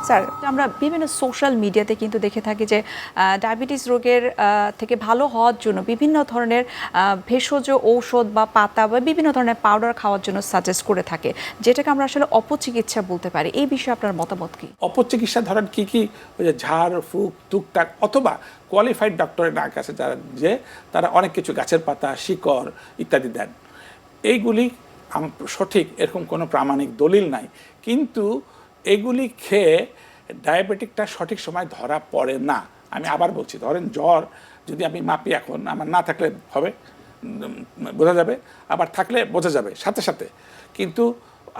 Sir, আমরা বিভিন্ন social মিডিয়াতে কিন্তু দেখে থাকি যে ডায়াবেটিস রোগের থেকে ভালো হওয়ার জন্য বিভিন্ন ধরনের ভেষজ ঔষধ বা পাতা বা বিভিন্ন ধরনের পাউডার খাওয়ার জন্য সাজেস্ট করে থাকে, যেটাকে আমরা আসলে অপচিকিৎসা বলতে পারি। এই বিষয়ে আপনার মতামত কি? অপচিকিৎসা ধরেন কি কি, ওই যে ঝাড় ফুঁক টুকটাক, অথবা কোয়ালিফাইড ডক্টরের নাক আছে যারা তারা অনেক কিছু গাছের পাতা শিকড় ইত্যাদি দেন। এইগুলি সঠিক এরকম কোনো প্রামাণিক দলিল নাই, কিন্তু এগুলি খেয়ে ডায়াবেটিকটা সঠিক সময় ধরা পড়ে না। আমি আবার বলছি, ধরেন জ্বর যদি আমি মাপি, এখন আমার না থাকলে হবে বোঝা যাবে, আবার থাকলে বোঝা যাবে সাথে সাথে। কিন্তু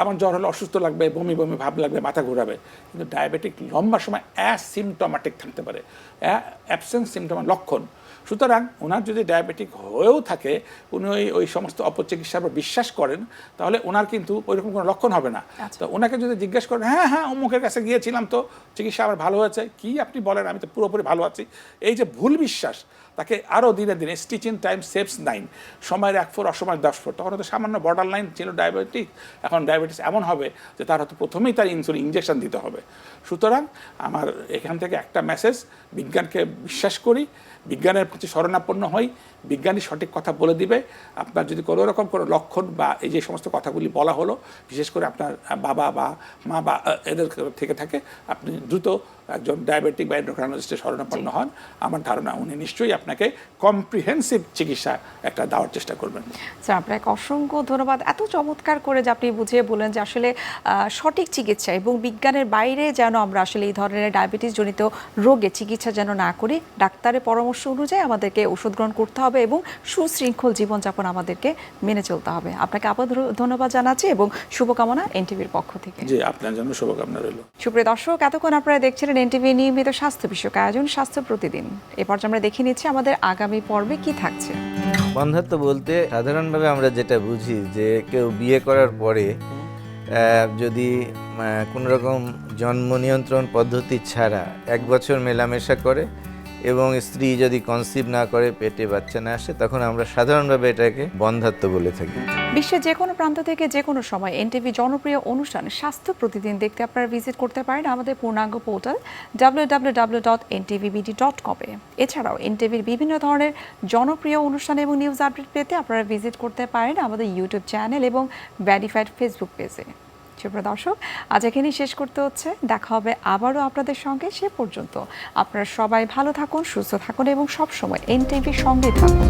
আমার জ্বর হলে অসুস্থ লাগবে, বমি বমি ভাব লাগবে, মাথা ঘোরাবে। কিন্তু ডায়াবেটিক লম্বা সময় অ্যাসিমটমেটিক থাকতে পারে, অ্যাবসেন্স সিমটম লক্ষণ। সুতরাং ওনার যদি ডায়াবেটিক হয়েও থাকে, উনি ওই সমস্ত অপচিকিৎসার উপর বিশ্বাস করেন, তাহলে ওনার কিন্তু ওইরকম কোনো লক্ষণ হবে না। তো ওনাকে যদি জিজ্ঞেস করেন, হ্যাঁ হ্যাঁ অমুকের কাছে গিয়েছিলাম তো চিকিৎসা আমার ভালো হয়েছে, কি আপনি বলেন, আমি তো পুরোপুরি ভালো আছি, এই যে ভুল বিশ্বাস, তাকে আরও দিনে দিনে স্টিচ ইন টাইম সেভস 9, সময়ের 1 ফোর অসময়ের 10 ফোর। তখন তো সামান্য বর্ডার লাইন ছিল ডায়াবেটিক, এখন ডায়াবেটিস এমন হবে যে তার হয়তো প্রথমেই তার ইনসুলিন ইঞ্জেকশন দিতে হবে। সুতরাং আমার এখান থেকে একটা মেসেজ, বিজ্ঞানকে বিশ্বাস করি, বিজ্ঞানের প্রতি শরণাপন্ন হই, বিজ্ঞানী সঠিক কথা বলে দিবে। আপনার যদি কোনো রকম কোনো লক্ষণ বা এই যে সমস্ত কথাগুলি বলা হলো, বিশেষ করে আপনার বাবা বা মা বা এদের থেকে থাকে, আপনি দ্রুত একজন ডায়াবেটিক বা এন্ডোক্রাইনোলজিস্টের শরণাপন্ন হন। আমার ধারণা উনি নিশ্চয়ই আপনাকে কম্প্রিহেন্সিভ চিকিৎসা একটা দেওয়ার চেষ্টা করবেন। স্যার, আপনাকে অসংখ্য ধন্যবাদ, এত চমৎকার করে যে আপনি বুঝিয়ে বললেন যে আসলে সঠিক চিকিৎসা এবং বিজ্ঞানের বাইরে যেন আমরা আসলে এই ধরনের ডায়াবেটিস জনিত রোগে চিকিৎসা যেন না করি, ডাক্তারের পরামর্শ অনুযায়ী আমাদেরকে ওষুধ গ্রহণ করতে হবে এবং সুশৃঙ্খল জীবনযাপন আমাদেরকে মেনে চলতে হবে। আপনাকে আবার ধন্যবাদ জানাচ্ছি এবং শুভকামনা এনটিভির পক্ষ থেকে। জি, আপনার জন্য শুভকামনা রইল। সুপ্রিয় দর্শক, এতক্ষণ আপনারা দেখছিলেন এনটিভি নিয়মিত স্বাস্থ্য বিষয়ক আয়োজন স্বাস্থ্য প্রতিদিন। এ পর্যায়ে আমরা দেখে নিচ্ছি আমাদের আগামী পর্বে কি থাকছে। বন্ধ্যাত্ব বলতে সাধারণভাবে আমরা যেটা বুঝি যে কেউ বিয়ে করার পরে যদি কোনো রকম জন্ম নিয়ন্ত্রণ পদ্ধতি ছাড়া 1 বছর মেলামেশা করে এবং স্ত্রী যদি কনসিভ না করে, পেটে বাচ্চা না আসে, তখন আমরা সাধারণভাবে এটাকে বন্ধ্যাত্ব বলে থাকি। বিশ্বের যে কোনো প্রান্ত থেকে যে কোনো সময় এনটিভি জনপ্রিয় অনুষ্ঠান স্বাস্থ্য প্রতিদিন দেখতে আপনারা ভিজিট করতে পারেন আমাদের পূর্ণাঙ্গ পোর্টাল www.ntvbd.com-এ। এছাড়াও এনটিভির বিভিন্ন ধরনের জনপ্রিয় অনুষ্ঠান এবং নিউজ আপডেট পেতে আপনারা ভিজিট করতে পারেন আমাদের ইউটিউব চ্যানেল এবং ভেরিফাইড ফেসবুক পেজে। সুপ্রিয় দর্শক, আজ এখানেই শেষ করতে হচ্ছে। দেখা হবে আবারও আপনাদের সঙ্গে। সে পর্যন্ত আপনারা সবাই ভালো থাকুন, সুস্থ থাকুন এবং সবসময় এনটিভির সঙ্গে থাকুন।